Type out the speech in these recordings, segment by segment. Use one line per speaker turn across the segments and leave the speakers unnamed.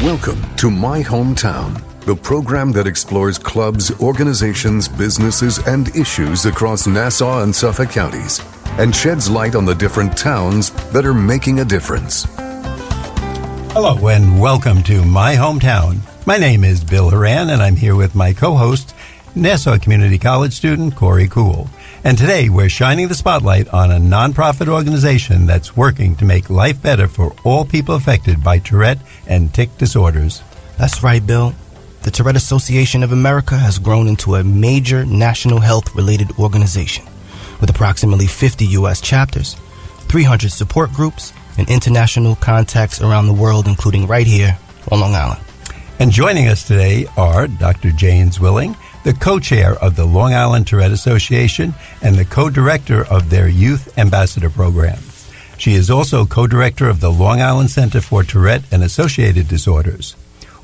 Welcome to My Hometown, the program that explores clubs, organizations, businesses, and issues across Nassau and Suffolk counties and sheds light on the different towns that are making a difference.
Hello and welcome to My Hometown. My name is Bill Horan and I'm here with my co-host, Nassau Community College student Corey Cool. And today we're shining the spotlight on a nonprofit organization that's working to make life better for all people affected by Tourette and tic disorders.
That's right, Bill. The Tourette Association of America has grown into a major national health-related organization with approximately 50 U.S. chapters, 300 support groups, and international contacts around the world, including right here on Long Island.
And joining us today are Dr. Jane Zwilling, the co-chair of the Long Island Tourette Association and the co-director of their Youth Ambassador Program. She is also co-director of the Long Island Center for Tourette and Associated Disorders.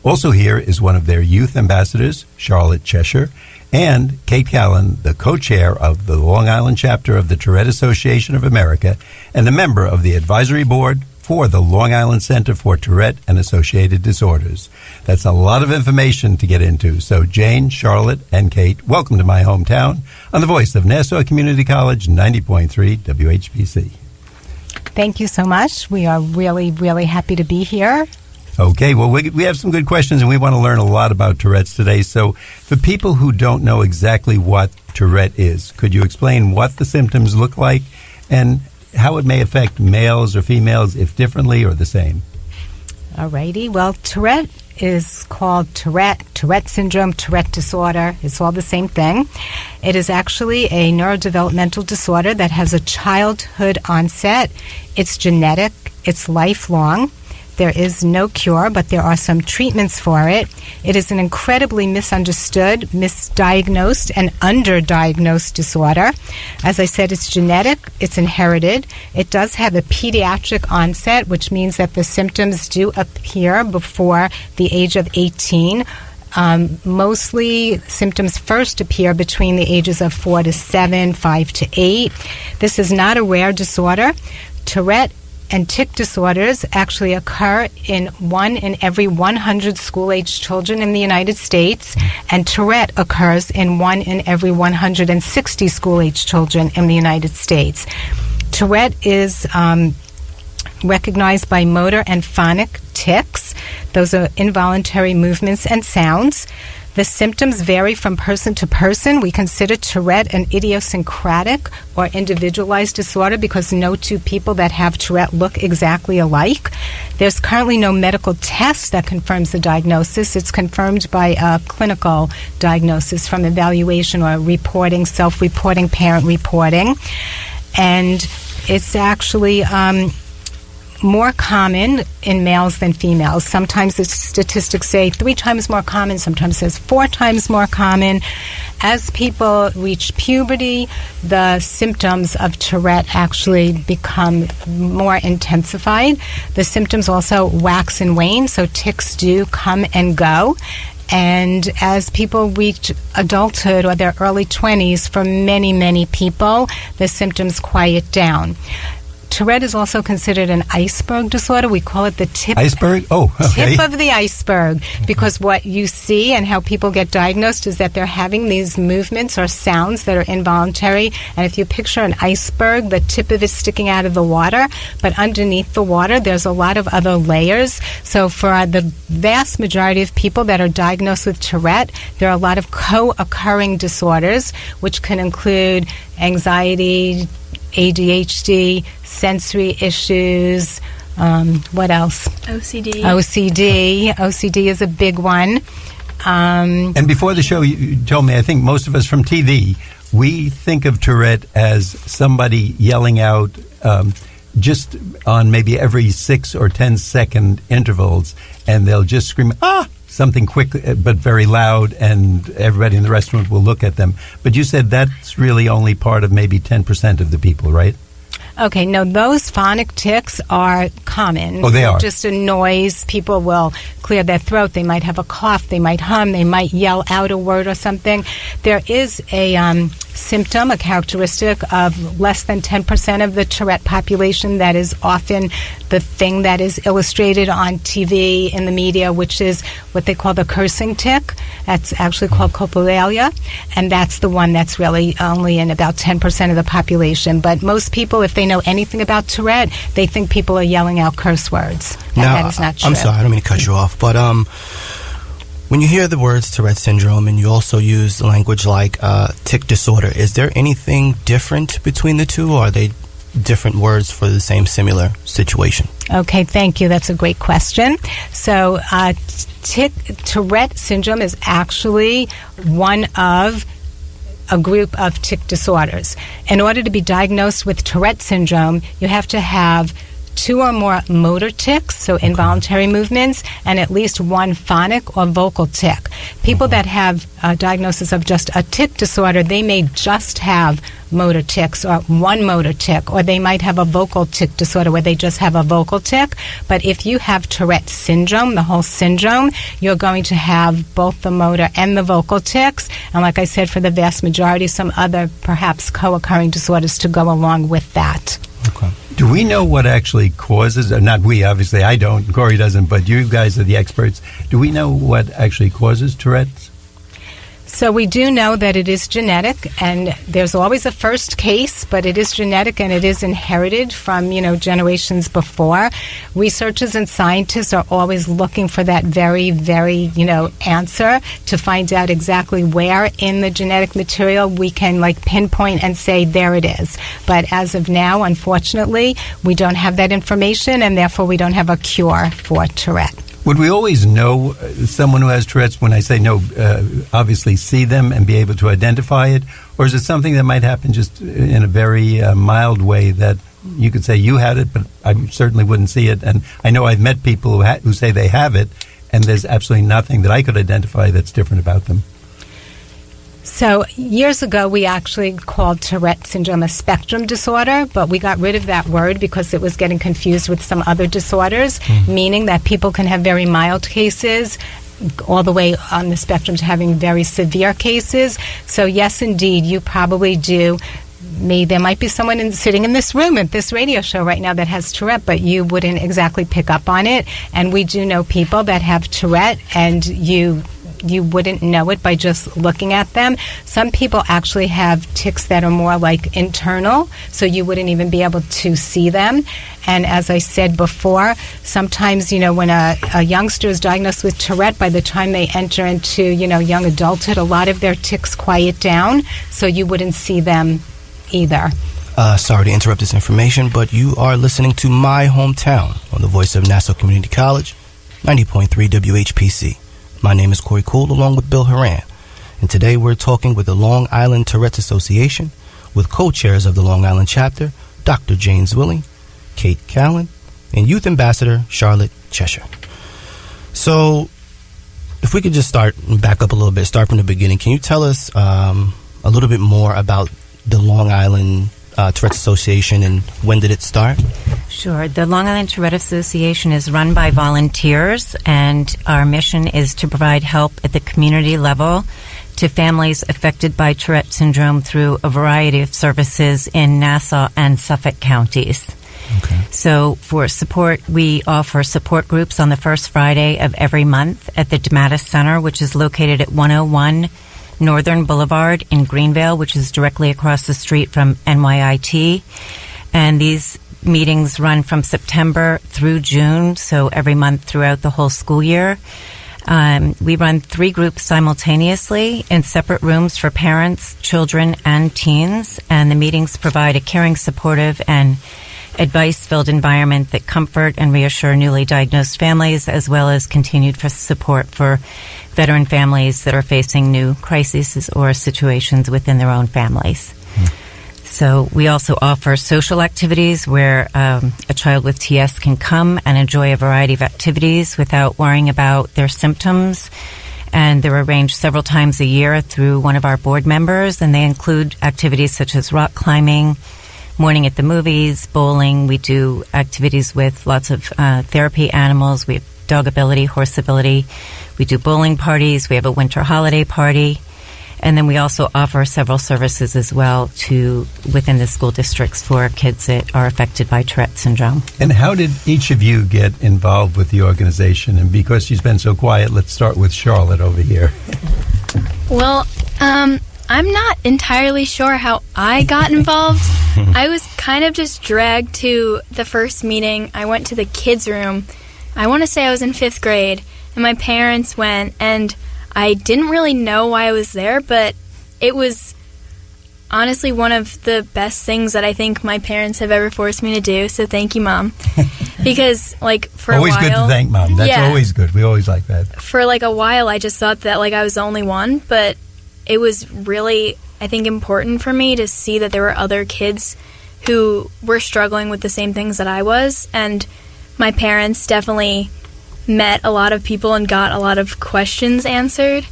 Also here is one of their youth ambassadors, Charlotte Cheshire, and Kate Callan, the co-chair of the Long Island chapter of the Tourette Association of America and a member of the advisory board for the Long Island Center for Tourette and Associated Disorders. That's a lot of information to get into. So Jane, Charlotte, and Kate, welcome to My Hometown on the voice of Nassau Community College 90.3 WHPC.
Thank you so much. We are really, really happy to be here.
Okay, well, we have some good questions, and we want to learn a lot about Tourette's today. So for people who don't know exactly what Tourette is, could you explain what the symptoms look like and how it may affect males or females, if differently or the same?
All righty. Well, Tourette is called Tourette syndrome, Tourette disorder. It's all the same thing. It is actually a neurodevelopmental disorder that has a childhood onset. It's genetic. It's lifelong. There is no cure, but there are some treatments for it. It is an incredibly misunderstood, misdiagnosed, and underdiagnosed disorder. As I said, it's genetic, it's inherited. It does have a pediatric onset, which means that the symptoms do appear before the age of 18. Mostly symptoms first appear between the ages of 4 to 7, 5 to 8. This is not a rare disorder. Tourette and tic disorders actually occur in 1 in every 100 school-age children in the United States, and Tourette occurs in 1 in every 160 school-age children in the United States. Tourette is recognized by motor and phonic tics. Those are involuntary movements and sounds. The symptoms vary from person to person. We consider Tourette an idiosyncratic or individualized disorder because no two people that have Tourette look exactly alike. There's currently no medical test that confirms the diagnosis. It's confirmed by a clinical diagnosis from evaluation or reporting, self-reporting, parent reporting. And it's actually more common in males than females. Sometimes the statistics say 3 times more common, sometimes it says 4 times more common. As people reach puberty, the symptoms of Tourette actually become more intensified. The symptoms also wax and wane, so tics do come and go. And as people reach adulthood or their early 20s, for many, many people, the symptoms quiet down. Tourette is also considered an iceberg disorder. We call it the tip.
Iceberg? Oh, okay.
Tip of the iceberg. Because what you see and how people get diagnosed is that they're having these movements or sounds that are involuntary. And if you picture an iceberg, the tip of it sticking out of the water, but underneath the water, there's a lot of other layers. So for the vast majority of people that are diagnosed with Tourette, there are a lot of co-occurring disorders, which can include anxiety, ADHD, sensory issues, what else? OCD is a big one.
And before the show, you told me, I think most of us from TV, we think of Tourette as somebody yelling out just on maybe every 6 or 10 second intervals, and they'll just scream, something quick but very loud, and everybody in the restaurant will look at them. But you said that's really only part of maybe 10% of the people, right?
Okay, no, those phonic tics are common.
Oh, they are?
Just a noise. People will clear their throat. They might have a cough. They might hum. They might yell out a word or something. There is a symptom, a characteristic of less than 10% of the Tourette population. That is often the thing that is illustrated on TV in the media, which is what they call the cursing tic. That's actually called coprolalia, and that's the one that's really only in about 10% of the population. But most people, if they know anything about Tourette, they think people are yelling out curse words. And
now,
that is not true.
I'm sorry, I don't mean to cut you off, but when you hear the words Tourette syndrome and you also use language like tic disorder, is there anything different between the two, or are they different words for the same similar situation?
Okay, thank you. That's a great question. So Tourette syndrome is actually one of a group of tic disorders. In order to be diagnosed with Tourette syndrome, you have to have 2 or more motor tics, so involuntary movements, and at least one phonic or vocal tic. People that have a diagnosis of just a tic disorder, they may just have motor tics or one motor tic, or they might have a vocal tic disorder where they just have a vocal tic. But if you have Tourette syndrome, the whole syndrome, you're going to have both the motor and the vocal tics, and like I said, for the vast majority, some other perhaps co-occurring disorders to go along with that.
Okay.
Do we know what actually causes, not we, obviously, I don't, Corey doesn't, but you guys are the experts. Do we know what actually causes Tourette's?
So we do know that it is genetic, and there's always a first case, but it is genetic and it is inherited from, generations before. Researchers and scientists are always looking for that very, very, answer to find out exactly where in the genetic material we can pinpoint and say, there it is. But as of now, unfortunately, we don't have that information, and therefore we don't have a cure for Tourette.
Would we always know someone who has Tourette's? When I say no, obviously see them and be able to identify it? Or is it something that might happen just in a very mild way that you could say you had it, but I certainly wouldn't see it? And I know I've met people who say they have it, and there's absolutely nothing that I could identify that's different about them.
So years ago, we actually called Tourette syndrome a spectrum disorder, but we got rid of that word because it was getting confused with some other disorders, meaning that people can have very mild cases all the way on the spectrum to having very severe cases. So yes, indeed, you probably do. There might be someone sitting in this room at this radio show right now that has Tourette, but you wouldn't exactly pick up on it. And we do know people that have Tourette, and you wouldn't know it by just looking at them. Some people actually have tics that are more internal, so you wouldn't even be able to see them. And as I said before, sometimes, when a youngster is diagnosed with Tourette, by the time they enter into, young adulthood, a lot of their tics quiet down, so you wouldn't see them either.
Sorry to interrupt this information, but you are listening to My Hometown on the voice of Nassau Community College, 90.3 WHPC. My name is Corey Cool, along with Bill Horan, and today we're talking with the Long Island Tourette Association with co-chairs of the Long Island chapter, Dr. Jane Zwilling, Kate Callan, and Youth Ambassador Charlotte Cheshire. So, if we could just back up a little bit, start from the beginning. Can you tell us a little bit more about the Long Island Tourette Association, and when did it start?
Sure. The Long Island Tourette Association is run by volunteers, and our mission is to provide help at the community level to families affected by Tourette syndrome through a variety of services in Nassau and Suffolk counties. Okay. So for support, we offer support groups on the first Friday of every month at the DeMattis Center, which is located at 101 Northern Boulevard in Greenvale, which is directly across the street from NYIT. And these meetings run from September through June, so every month throughout the whole school year. We run 3 groups simultaneously in separate rooms for parents, children, and teens. And the meetings provide a caring, supportive, and advice-filled environment that comfort and reassure newly diagnosed families, as well as continued support for veteran families that are facing new crises or situations within their own families. So we also offer social activities where a child with TS can come and enjoy a variety of activities without worrying about their symptoms. And they're arranged several times a year through one of our board members, and they include activities such as rock climbing, morning at the movies, bowling. We do activities with lots of therapy animals. We have dog ability, horse ability. We do bowling parties. We have a winter holiday party. And then we also offer several services as well within the school districts for kids that are affected by Tourette syndrome.
And how did each of you get involved with the organization? And because she's been so quiet, let's start with Charlotte over here.
Well, I'm not entirely sure how I got involved. I was kind of just dragged to the first meeting. I went to the kids' room. I want to say I was in 5th grade, and my parents went, and I didn't really know why I was there, but it was honestly one of the best things that I think my parents have ever forced me to do, so thank you, Mom. Because, for
always
a while...
Always good to thank Mom. That's always good. We always like that.
For, a while, I just thought that, I was the only one, but it was really, I think, important for me to see that there were other kids who were struggling with the same things that I was, and my parents definitely met a lot of people and got a lot of questions answered.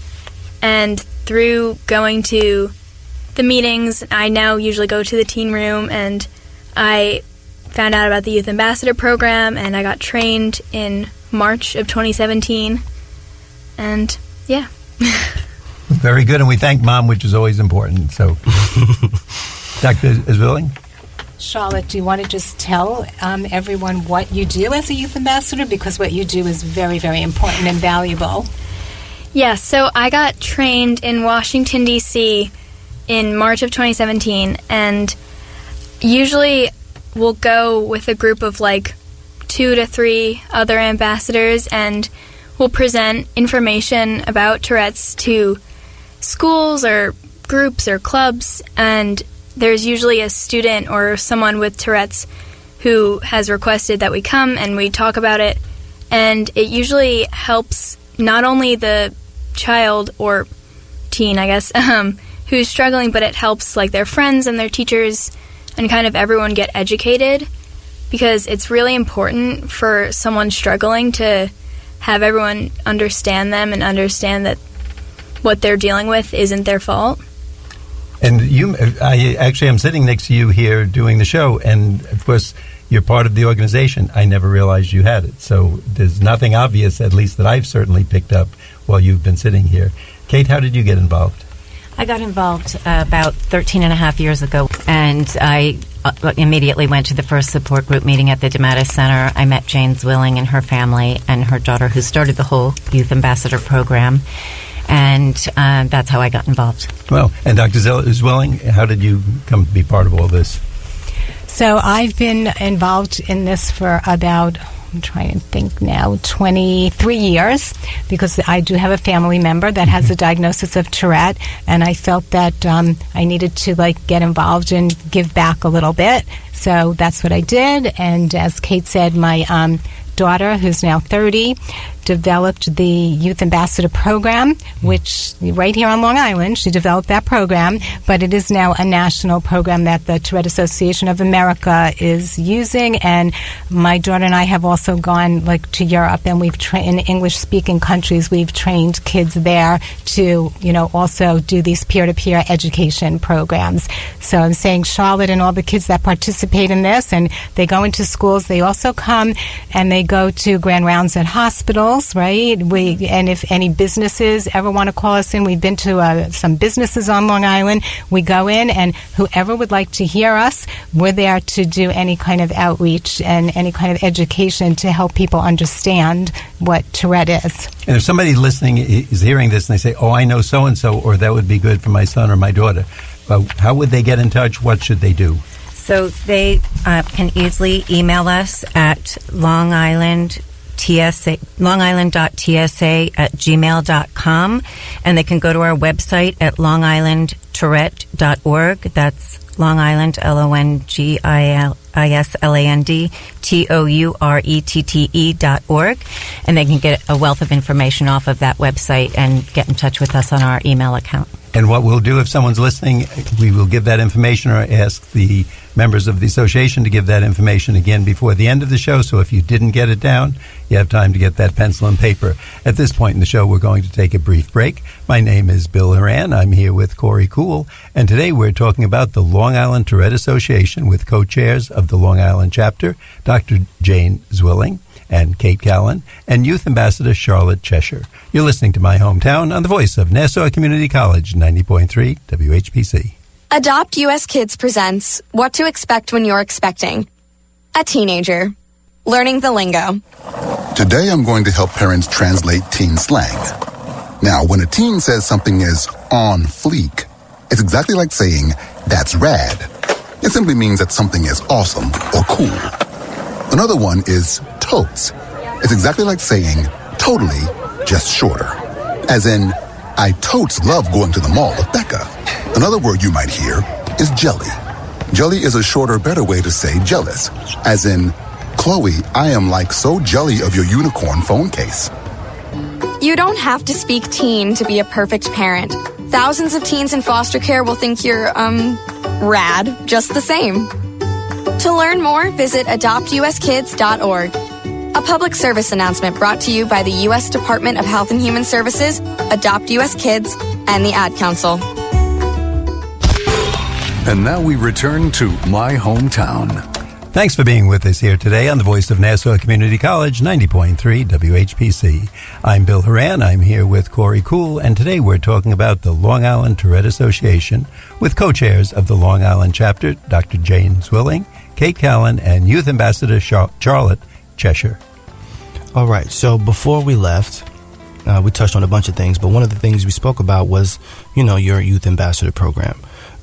And through going to the meetings, I now usually go to the teen room, and I found out about the Youth Ambassador Program, and I got trained in March of 2017. And, yeah.
Very good, and we thank Mom, which is always important. So, Dr. Zwilling?
Charlotte, do you want to just tell everyone what you do as a youth ambassador? Because what you do is very, very important and valuable.
Yeah, so I got trained in Washington, D.C. in March of 2017, and usually we'll go with a group of 2 to 3 other ambassadors, and we'll present information about Tourette's to schools or groups or clubs, and there's usually a student or someone with Tourette's who has requested that we come and we talk about it, and it usually helps not only the child or teen, I guess, who's struggling, but it helps their friends and their teachers and kind of everyone get educated, because it's really important for someone struggling to have everyone understand them and understand that what they're dealing with isn't their fault.
And I actually am sitting next to you here doing the show, and of course you're part of the organization. I never realized you had it, so there's nothing obvious, at least that I've certainly picked up while you've been sitting here. Kate, how did you get involved?
I got involved about 13 and a half years ago, and I immediately went to the first support group meeting at the DeMattis Center. I met Jane Zwilling and her family and her daughter, who started the whole Youth Ambassador program. And that's how I got involved.
Well, and Dr. Zwilling, how did you come to be part of all this?
So I've been involved in this for about, I'm trying to think now, 23 years, because I do have a family member that has a diagnosis of Tourette, and I felt that I needed to get involved and give back a little bit. So that's what I did, and as Kate said, my daughter, who's now 30, developed the Youth Ambassador Program, which right here on Long Island, she developed that program, but it is now a national program that the Tourette Association of America is using, and my daughter and I have also gone to Europe, and we've in English-speaking countries, we've trained kids there to, also do these peer-to-peer education programs. So I'm saying Charlotte and all the kids that participate in this, and they go into schools, they also come and they go to grand rounds at hospitals, right? And if any businesses ever want to call us in, we've been to some businesses on Long Island. We go in, and whoever would like to hear us, we're there to do any kind of outreach and any kind of education to help people understand what Tourette is.
And if somebody listening is hearing this and they say, oh, I know so-and-so, or that would be good for my son or my daughter, how would they get in touch? What should they do?
So they can easily email us at longisland.tsa@gmail.com, and they can go to our website at longislandtourette.org. That's Long Island, LONGISLAND TOURETTE.org, and they can get a wealth of information off of that website and get in touch with us on our email account.
And what we'll do, if someone's listening, we will give that information or ask the members of the association to give that information again before the end of the show. So if you didn't get it down, you have time to get that pencil and paper. At this point in the show, we're going to take a brief break. My name is Bill Horan. I'm here with Corey Cool. And today we're talking about the Long Island Tourette Association with co-chairs of the Long Island chapter, Dr. Jane Zwilling and Kate Callan, and Youth Ambassador Charlotte Cheshire. You're listening to My Hometown on the voice of Nassau Community College, 90.3 WHPC.
Adopt US Kids presents What to Expect When You're Expecting. A teenager. Learning the lingo.
Today I'm going to help parents translate teen slang. Now, when a teen says something is on fleek, it's exactly like saying, that's rad. It simply means that something is awesome or cool. Another one is totes. It's exactly like saying, totally, just shorter. As in, I totes love going to the mall with Becca. Another word you might hear is jelly. Jelly is a shorter, better way to say jealous. As in, Chloe, I am like so jelly of your unicorn phone case.
You don't have to speak teen to be a perfect parent. Thousands of teens in foster care will think you're, rad, just the same. To learn more, visit adoptuskids.org. A public service announcement brought to you by the U.S. Department of Health and Human Services, Adopt U.S. Kids, and the Ad Council.
And now we return to My Hometown.
Thanks for being with us here today on the voice of Nassau Community College, 90.3 WHPC. I'm Bill Horan. I'm here with Corey Cool, and today we're talking about the Long Island Tourette Association with co-chairs of the Long Island chapter, Dr. Jane Zwilling, Kate Callan, and Youth Ambassador Charlotte Cheshire.
All right, so before we left, we touched on a bunch of things, but one of the things we spoke about was, your Youth Ambassador program.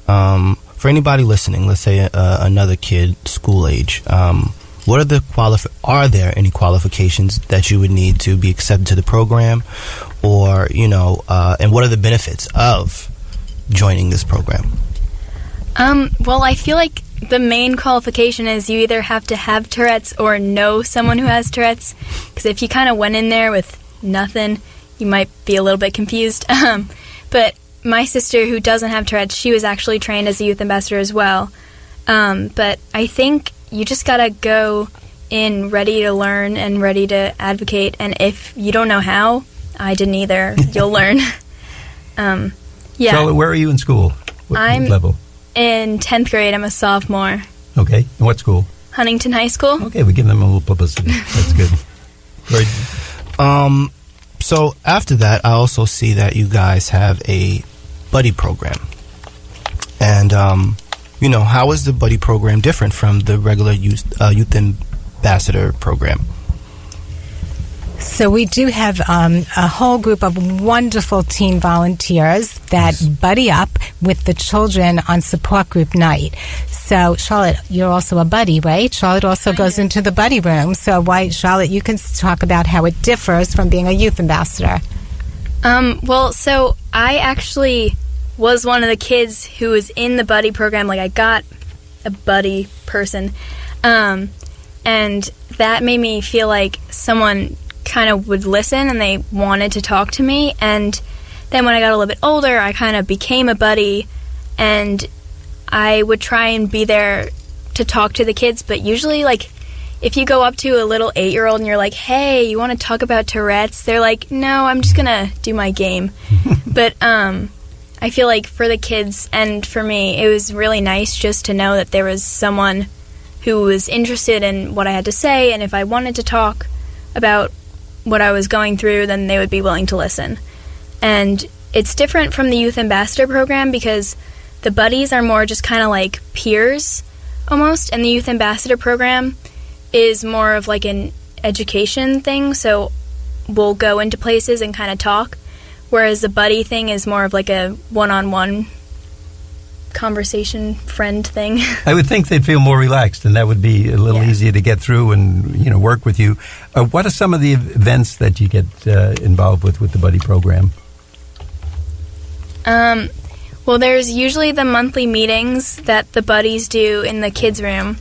For anybody listening, let's say another kid, school age, what are are there any qualifications that you would need to be accepted to the program, or and what are the benefits of joining this program?
Well, I feel like the main qualification is you either have to have Tourette's or know someone who has Tourette's, because if you kind of went in there with nothing, you might be a little bit confused. But my sister, who doesn't have Tourette's, she was actually trained as a youth ambassador as well. But I think you just gotta go in ready to learn and ready to advocate. And if you don't know how, I didn't either, you'll learn. Yeah.
Charlotte, where are you in school? What level?
In 10th grade. I'm a sophomore.
Okay. In what school?
Huntington High School.
Okay, we give them a little publicity. That's good. Great.
So after that, I also see that you guys have a buddy program. And, how is the buddy program different from the regular youth ambassador program?
So we do have a whole group of wonderful teen volunteers that buddy up with the children on support group night. So, Charlotte, you're also a buddy, right? Charlotte also goes into the buddy room. So, Charlotte, you can talk about how it differs from being a youth ambassador.
Well, so I actually was one of the kids who was in the buddy program. Like, I got a buddy person. And that made me feel like someone kind of would listen and they wanted to talk to me. And then when I got a little bit older, I kind of became a buddy, and I would try and be there to talk to the kids. But usually, like, if you go up to a little 8-year-old and you're like, hey, you want to talk about Tourette's? They're like, no, I'm just gonna do my game. But I feel like for the kids and for me, it was really nice just to know that there was someone who was interested in what I had to say, and if I wanted to talk about what I was going through, then they would be willing to listen. And it's different from the Youth Ambassador program because the buddies are more just kind of like peers almost, and the Youth Ambassador program is more of like an education thing, so we'll go into places and kind of talk, whereas the buddy thing is more of like a one-on-one conversation friend thing.
I would think they'd feel more relaxed, and that would be a little easier to get through and work with you. What are some of the events that you get involved with the buddy program?
Well, there's usually the monthly meetings that the buddies do in the kids' room,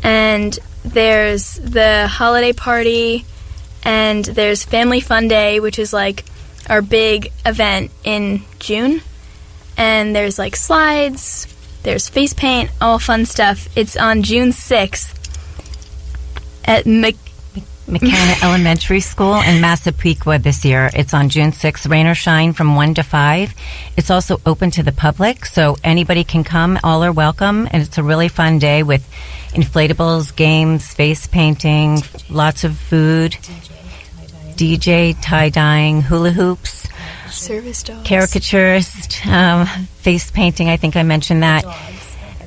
and there's the holiday party, and there's Family Fun Day, which is like our big event in June. And there's like slides, there's face paint, all fun stuff. It's on June 6th at
McKenna Elementary School in Massapequa this year. It's on June 6th, rain or shine, from 1 to 5. It's also open to the public, so anybody can come. All are welcome, and it's a really fun day with inflatables, games, face painting, lots of food, DJ, tie-dyeing, hula hoops,
service dogs,
caricaturist, face painting, I think I mentioned that.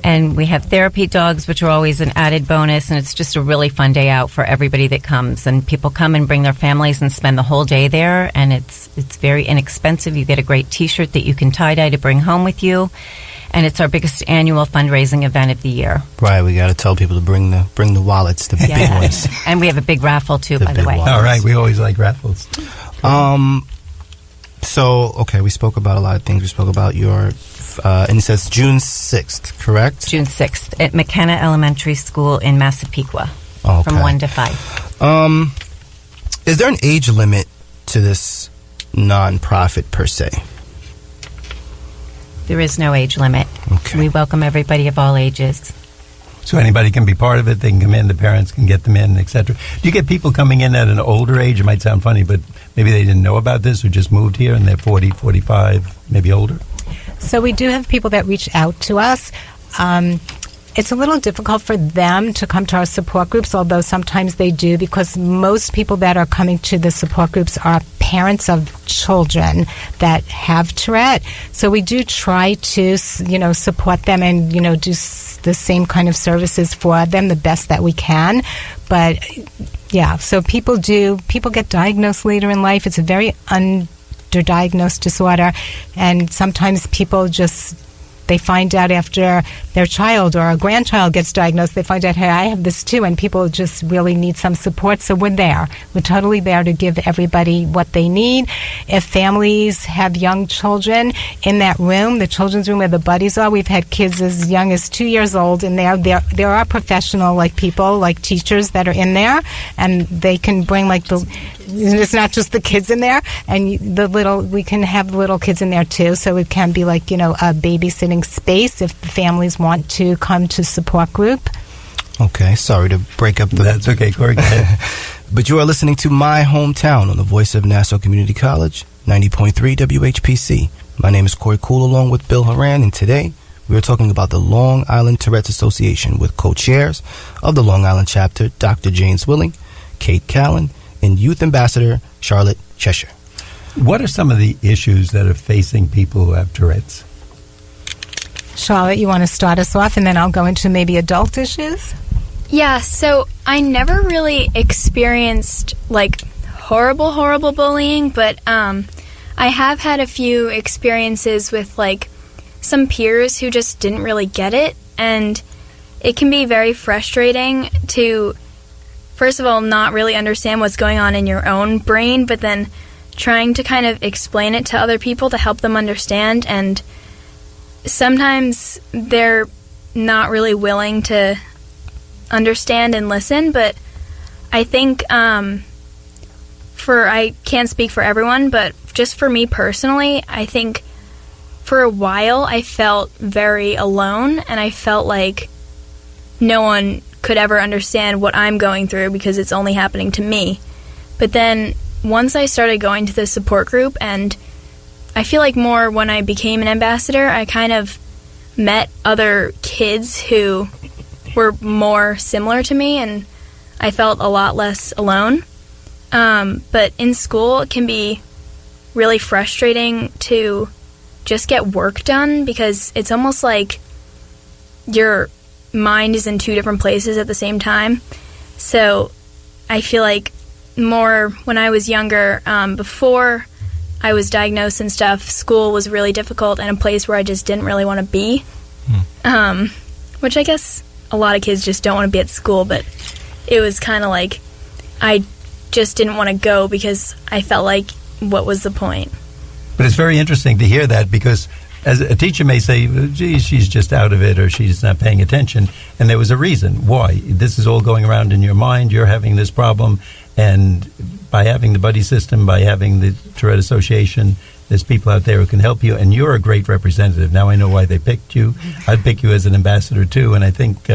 And we have therapy dogs, which are always an added bonus, and it's just a really fun day out for everybody that comes. And people come and bring their families and spend the whole day there, and it's very inexpensive. You get a great T-shirt that you can tie-dye to bring home with you, and it's our biggest annual fundraising event of the year.
Right, we got to tell people to bring the wallets, the big ones.
And we have a big raffle, too, by the way.
Wallets.
All right, we always like raffles.
So, okay, we spoke about a lot of things. We spoke about your, and it says June 6th, correct?
June 6th at McKenna Elementary School in Massapequa, from 1 to 5.
Is there an age limit to this nonprofit per se?
There is no age limit.
Okay.
We welcome everybody of all ages.
So anybody can be part of it. They can come in. The parents can get them in, etc. Do you get people coming in at an older age? It might sound funny, but maybe they didn't know about this or just moved here and they're 40, 45, maybe older?
So we do have people that reach out to us. It's a little difficult for them to come to our support groups, although sometimes they do, because most people that are coming to the support groups are parents of children that have Tourette. So we do try to, support them and, do the same kind of services for them the best that we can. But, yeah, so people get diagnosed later in life. It's a very underdiagnosed disorder, and sometimes people they find out after their child or a grandchild gets diagnosed, they find out, hey, I have this too, and people just really need some support. So we're there. We're totally there to give everybody what they need. If families have young children in that room, the children's room where the buddies are, we've had kids as young as 2 years old in there. There are professional people, like teachers that are in there, and they can bring it's not just the kids in there, and we can have the little kids in there too, so it can be a babysitting space if the families want to come to support group.
Okay, sorry to break up the...
That's okay, Corey, go ahead.
But you are listening to My Hometown on the voice of Nassau Community College, 90.3 WHPC. My name is Corey Cool, along with Bill Horan, and today we are talking about the Long Island Tourette Association with co-chairs of the Long Island chapter, Dr. Jane Zwilling, Kate Callan, and Youth Ambassador Charlotte Cheshire.
What are some of the issues that are facing people who have Tourette's?
Charlotte, you want to start us off, and then I'll go into maybe adult issues?
Yeah, so I never really experienced, horrible bullying, but I have had a few experiences with, some peers who just didn't really get it, and it can be very frustrating to, first of all, not really understand what's going on in your own brain, but then trying to kind of explain it to other people to help them understand, and sometimes they're not really willing to understand and listen. But I think I can't speak for everyone, but just for me personally, I think for a while I felt very alone, and I felt like no one could ever understand what I'm going through because it's only happening to me. But then once I started going to the support group, and I feel like more when I became an ambassador, I kind of met other kids who were more similar to me, and I felt a lot less alone. But in school, it can be really frustrating to just get work done because it's almost like your mind is in two different places at the same time. So I feel like more when I was younger, before I was diagnosed and stuff, school was really difficult and a place where I just didn't really want to be. Which I guess a lot of kids just don't want to be at school, but it was kind of like I just didn't want to go because I felt like, what was the point?
But it's very interesting to hear that, because as a teacher may say, gee, she's just out of it, or she's not paying attention, and there was a reason why. This is all going around in your mind, you're having this problem, and by having the buddy system, by having the Tourette Association, there's people out there who can help you, and you're a great representative. Now I know why they picked you. I'd pick you as an ambassador too, and I think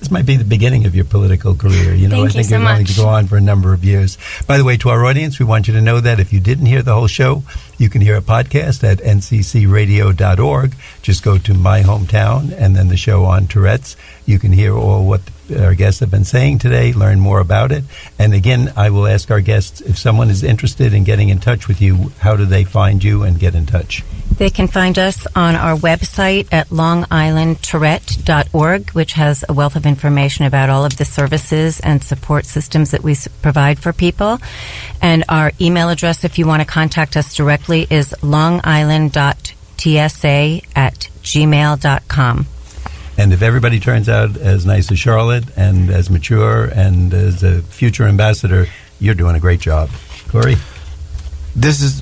This might be the beginning of your political career. You know,
Thank
I think
you so
you're going
much.
to go on for a number of years. By the way, to our audience, we want you to know that if you didn't hear the whole show, you can hear a podcast at nccradio.org. Just go to My Hometown and then the show on Tourette's. You can hear all what our guests have been saying today, learn more about it. And again, I will ask our guests, if someone is interested in getting in touch with you, how do they find you and get in touch?
They can find us on our website at longislandtourette.org, which has a wealth of information about all of the services and support systems that we provide for people. And our email address, if you want to contact us directly, is longisland.tsa@gmail.com.
And if everybody turns out as nice as Charlotte and as mature and as a future ambassador, you're doing a great job. Corey?
This is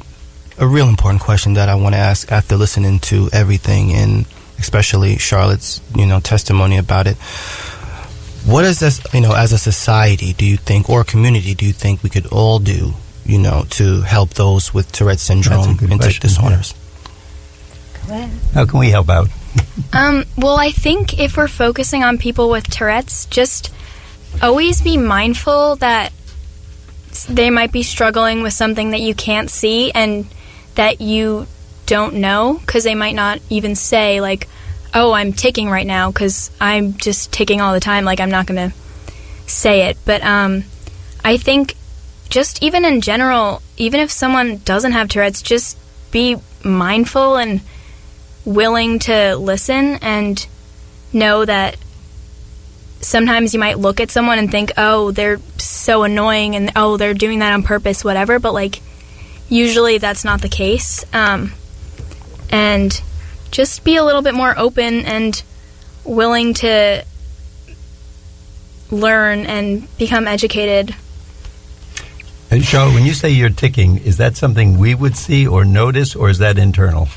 a real important question that I want to ask after listening to everything, and especially Charlotte's, testimony about it. What is this, as a society, do you think, or a community, do you think we could all do, to help those with Tourette syndrome and tic disorders?
Yeah.
How can we help out?
Well, I think if we're focusing on people with Tourette's, just always be mindful that they might be struggling with something that you can't see and that you don't know, because they might not even say, like, oh, I'm ticking right now, because I'm just ticking all the time. Like, I'm not going to say it. But I think just even in general, even if someone doesn't have Tourette's, just be mindful and willing to listen and know that sometimes you might look at someone and think, oh, they're so annoying and oh, they're doing that on purpose, whatever, but like usually that's not the case. And just be a little bit more open and willing to learn and become educated.
And Charlotte, when you say you're ticking, is that something we would see or notice, or is that internal?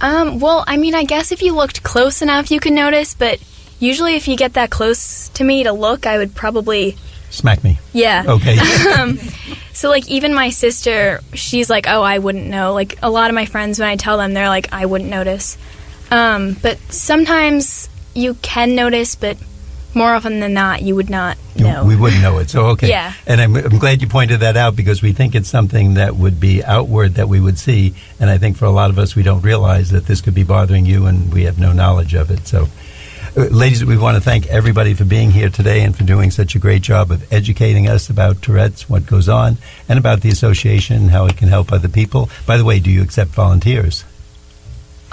Well, I mean, I guess if you looked close enough, you could notice, but usually if you get that close to me to look, I would probably...
Smack me.
Yeah.
Okay.
So, like, even my sister, she's like, oh, I wouldn't know. Like, a lot of my friends, when I tell them, they're like, I wouldn't notice. But sometimes you can notice, but more often than not, you would not know.
We wouldn't know it. So, okay.
Yeah.
And I'm glad you pointed that out, because we think it's something that would be outward that we would see. And I think for a lot of us, we don't realize that this could be bothering you, and we have no knowledge of it. So, ladies, we want to thank everybody for being here today and for doing such a great job of educating us about Tourette's, what goes on, and about the association, how it can help other people. By the way, do you accept volunteers?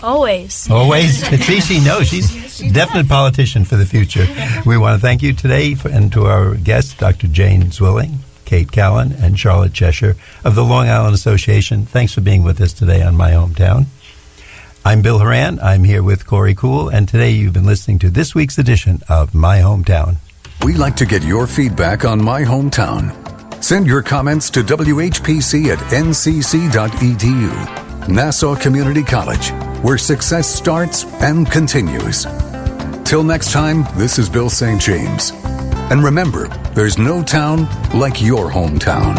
Always.
Always? See, she knows. She's a definite politician for the future. We want to thank you today and to our guests, Dr. Jane Zwilling, Kate Callan, and Charlotte Cheshire of the Long Island Association. Thanks for being with us today on My Hometown. I'm Bill Horan. I'm here with Corey Cool, and today you've been listening to this week's edition of My Hometown.
We like to get your feedback on My Hometown. Send your comments to WHPC@ncc.edu. Nassau Community College, where success starts and continues. Till next time, this is Bill St. James. And remember, there's no town like your hometown.